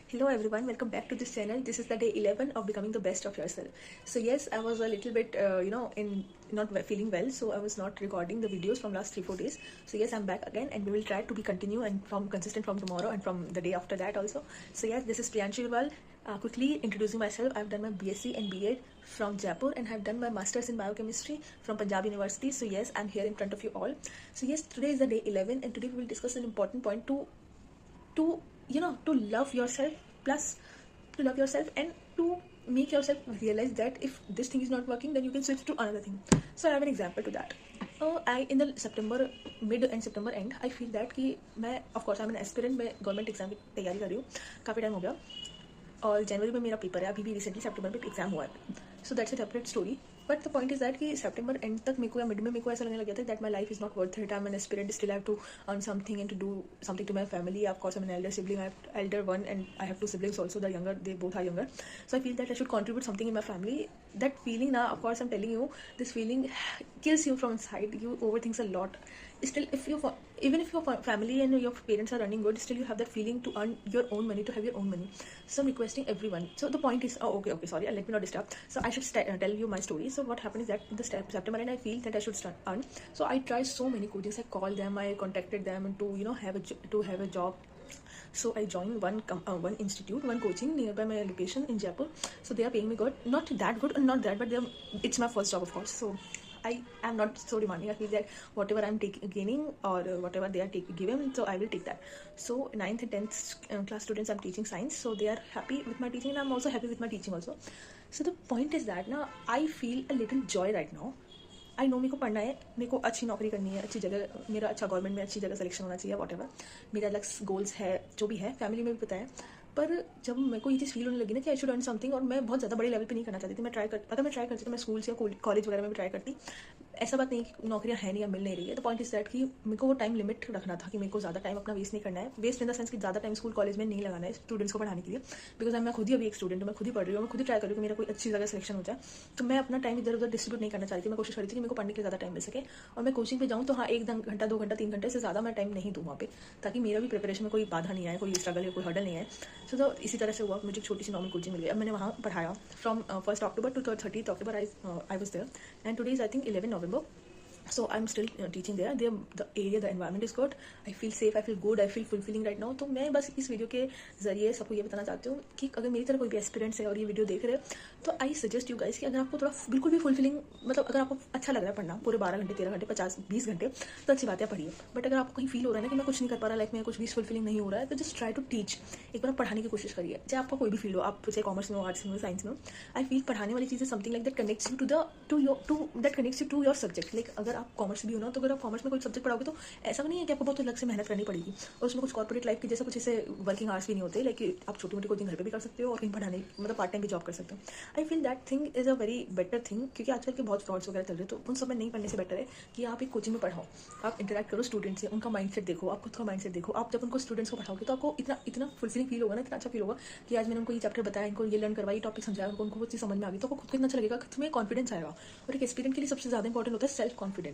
Hello everyone, welcome back to this channel. This is the day 11 of becoming the best of yourself. So yes, I was a little bit, in not feeling well, so I was not recording the videos from last 3-4 days. So yes, I'm back again, and we will try to be continue and from consistent from tomorrow and from the day after that also. So yes, this is Priyanshu Agarwal. Quickly introducing myself, I've done my BSc and BEd from Jaipur, and have done my masters in biochemistry from Punjab University. So yes, I'm here in front of you all. So yes, today is the day 11, and today we will discuss an important point to love yourself, plus to love yourself and to make yourself realize that if this thing is not working, then you can switch to another thing. So I have an example to that. I in the September mid and September end, I feel that कि मैं of course I'm an aspirant, मैं government exam की तैयारी कर रही हूँ, काफ़ी time हो गया, और जनवरी में मेरा पेपर है, अभी भी रिसेंटली सितंबर में एग्जाम हुआ है. So that's a separate story. But the point is that कि सितंबर एंड तक मेरे को या मिड में मेरे को ऐसा लगने लग गया था that my life is not worth it. I am an aspirant, still have to earn something and to do something to my family. Of course I am an elder sibling, I have elder one and I have two siblings also, the younger, they both are younger. So I feel that I should contribute something in my family. That feeling now, of course I'm telling you, this feeling kills you from inside. You overthink a lot. Still, even if your family and your parents are running good, still you have that feeling to earn your own money, to have your own money. So I'm requesting everyone. So the point is, okay, sorry, let me not disturb. So I should tell you my story. So what happened is that in the September, and I feel that I should start earn. So I tried so many coachings. I called them, I contacted them to have a job. So I joined one institute, one coaching nearby my location in Jaipur. So they are paying me good, not that good, not that, but it's my first job, of course. So I am not so demanding. I feel that whatever I'm gaining or whatever they are giving, so I will take that. So 9th and 10th class students I'm teaching science, so they are happy with my teaching and I'm also happy with my teaching also. So the point is that now I feel a little joy right now. I know मेरे को पढ़ना है, मेरे को अच्छी नौकरी करनी है, अच्छी जगह, मेरा अच्छा गवर्नमेंट में अच्छी जगह सिलेक्शन होना चाहिए, वॉट एवर मेरा अलग गोल्स है, जो भी है, फैमिली में भी पता है. पर जब मेरे को ये चीज़ फील होने लगी ना कि आई शुड अर्न समथिंग, और मैं बहुत ज़्यादा बड़े लेवल पे नहीं करना चाहती थी. मैं ट्राई करती तो मैं स्कूल्स या कॉलेज वगैरह में भी ट्राई करती. ऐसा बात नहीं कि नौकरियाँ हैं नहीं या मिल नहीं रही है. द पॉइंट इज दैट कि मेरे को वो टाइम लिमिट रखना था कि मेरे को ज़्यादा टाइम अपना वेस्ट नहीं करना है. वेस्ट इन द सेंस कि ज़्यादा टाइम स्कूल कॉलेज में नहीं लगाना है स्टूडेंट्स को पढ़ाने के लिए. बिकॉज मैं खुद ही अभी एक स्टूडेंट हूँ, मैं खुद ही पढ़ रही हूँ, मैं खुद ही ट्राई कर रही हूँ कि मेरा कोई अच्छी जगह सिलेक्शन हो जाए. तो मैं अपना टाइम इधर उधर डिस्ट्रीब्यूट नहीं करना चाहती. मैं कोशिश करी थी कि मेरे को पढ़ने के ज़्यादा टाइम मिल सके, और मैं कोचिंग पे जाऊँ तो हाँ 1 घंटा 2 घंटा 3 घंटे से ज़्यादा मैं टाइम नहीं दूँ वहाँ पे, ताकि मेरा भी प्रिपरेशन में कोई बाधा नहीं आए, कोई स्ट्रगल या कोई हर्डल नहीं आए. तो इसी तरह से हुआ, मुझे छोटी सी नॉर्मल कोचिंग मिल गई. अब मैंने वहाँ पढ़ाया from 1 October to 30th October. I was there, and today is I think 11 November. So I'm still teaching there. The area, the environment is good. I feel safe, I feel good, I feel fulfilling right now. तो मैं बस इस video के ज़रिए सबको ये बताना चाहती हूँ कि अगर मेरी तरह कोई भी एस्पिरेंट्स है और ये वीडियो देख रहे हैं, तो आई सजेस्ट यू गाइस कि अगर आपको थोड़ा बिल्कुल भी फुलफिलिंग, मतलब अगर आपको अच्छा लग रहा है पढ़ना पूरे 12 घंटे 13 घंटे 50-20 घंटे, तो अच्छी बात है, पढ़िए. बट अगर आपको कहीं फील हो रहा है ना कि मैं कुछ नहीं कर पा रहा लाइफ में, कुछ भी फुलफिलिंग नहीं हो रहा है, तो जस्ट ट्राई टू टीच. एक बार पढ़ाने की कोशिश करिए, चाहे आपका कोई भी फील्ड हो, आप चाहे कॉमर्स में हो, आर्ट्स में हो, साइंस में हो. आई फील पढ़ाने वाली चीज़ें something like that connects you to your subject. Like अगर आप कॉमर्स भी हो ना, तो अगर आप कॉमर्स में कोई सब्जेक्ट पढ़ाओगे तो ऐसा नहीं है कि आपको बहुत अलग से मेहनत करनी पड़ेगी, और उसमें कुछ कॉर्पोरेट लाइफ की जैसा कुछ ऐसे वर्किंग आवर्स भी नहीं होते. लाइक आप छोटी मोटी कोचिंग घर पे भी कर सकते हो और कहीं पढ़ाने, मतलब पार्ट टाइम भी जॉब कर सकते हो. आई feel that thing is a very better thing, क्योंकि आजकल के बहुत फ्रॉड्स वगैरह चल रहे हैं, तो उन सब में नहीं पढ़ने से बेटर है कि आप एक कोचिंग में पढ़ाओ, आप इंटरेक्ट करो स्टूडेंट से, उनका माइंडसेट देखो, आप खुद का माइंडसेट देखो. आप जब उनको स्टूडेंट्स को पढ़ाओगे तो आपको इतना फुलफिलिंग फील होगा ना, इतना अच्छा फील होगा कि आज मैंने उनको ये चैप्टर बताया, इनको ये लर्न करवाई, टॉपिक समझाया, उनको वो चीज़ समझ में आ गई, तो आपको खुद को इतना अच्छा लगेगा, खुद में कॉन्फिडेंस आएगा. और एक एस्पिरेंट के लिए सबसे ज़्यादा इंपॉर्टेंट होता है सेल्फ कॉन्फिडेंस,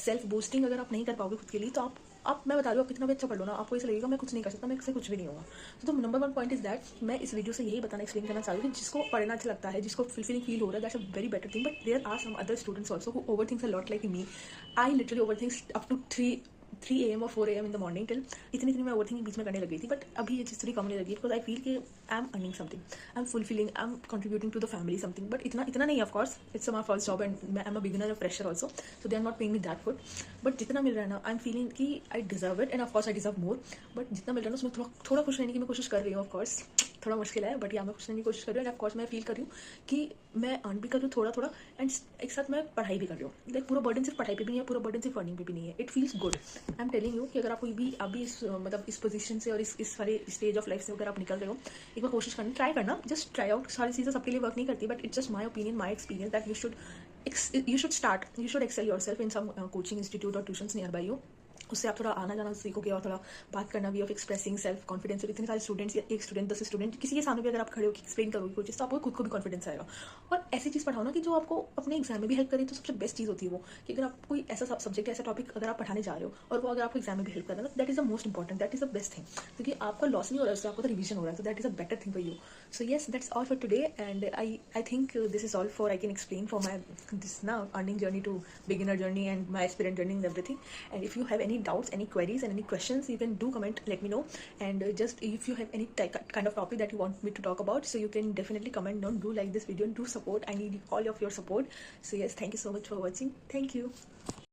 सेल्फ बूस्टिंग. अगर आप नहीं कर पाओगे खुद के लिए, तो आप मैं बता रही हूँ, आप कितना भी अच्छा पढ़ लो ना, आपको ऐसा लगेगा मैं कुछ नहीं कर सकता, मैं इससे कुछ भी नहीं होगा. तो नंबर 1 पॉइंट इज दैट मैं इस वीडियो से यही बताना, एक्सप्लेन करना चाहती हूँ कि जिसको पढ़ना अच्छा लगता है, जिसको फुलफिलिंग फील हो रहा है, that's a very better thing. But there are some other students also who overthinks a lot like me. I literally overthinks up to 3 AM और 4 AM in the morning till इतनी मैं overthinking बीच में करने लगी थी. बट अभी ये चीज़ थोड़ी कम होने लगी, बिकॉज आई फील कि I am earning something, I am fulfilling, I am contributing to the family something. But इतना नहीं, of course it's my first job and I am a beginner of fresher also, so they are not paying me that good. But जितना मिल रहा है ना, I am feeling कि I deserve it, and of course I deserve more. But जितना मिल रहा है ना, उसमें थोड़ा खुश रहने की मैं कोशिश कर रही हूँ. ऑफ कोर्स थोड़ा मुश्किल है, बट या मैं खुश रहने की कोशिश कर रही हूँ. एंड ऑफ कोर्स मैं फील कर रही हूँ कि मैं अर्न भी कर रही हूँ थोड़ा, एंड एक साथ मैं पढ़ाई भी कर रही हूँ. लाइक पूरा बर्डन सिर्फ पढ़ाई पे भी नहीं है, पूरा बर्डन सिर्फ अर्निंग पे भी नहीं है. It feels good. I am telling you कि अगर आप अभी इस पोजीशन से और इस सारे स्टेज ऑफ लाइफ से अगर आप निकल रहे हो, एक बार कोशिश करना, ट्राई करना, जस्ट ट्राई आउट. सारी चीज़ें सबके लिए वर्क नहीं करती, but it's just my opinion, my experience that you should excel yourself in some coaching institute or tuitions nearby you. उससे आप थोड़ा आना जाना सीखोगे और थोड़ा बात करना भी, ऑफ एक्सप्रेसिंग सेल्फ कॉन्फिडेंस। इतने सारे स्टूडेंट्स या एक स्टूडेंट 10 स्टूडेंट किसी के सामने भी अगर आप खड़े होकर एक्सप्लेन करोगे कुछ चीज़ तो आपको खुद को भी कॉन्फिडेंस आएगा। और ऐसी चीज़ पढ़ाओ ना कि जो आपको अपने एग्जाम में भी हेल्प करे, तो सबसे बेस्ट चीज़ होती है वो कि अगर आप कोई ऐसा सब्जेक्ट ऐसा टॉपिक अगर आप पढ़ाने जा रहे हो और वो अगर आपको एग्जाम में भी हेल्प कर रहा है ना, that is the most important, that is the best thing, क्योंकि आपका लॉस नहीं हो रहा है उससे, आपका तो रिविजन हो रहा है, तो that is a better thing for you. So yes, that's all for today, and I think this is all for I can explain for my this now earning journey to beginner journey and my aspirant journey and everything. And if you have any doubts, any queries, and any questions, you can do comment, let me know. And just if you have any kind of topic that you want me to talk about, so you can definitely comment down. Do like this video and do support. I need all of your support. So yes, thank you so much for watching. Thank you.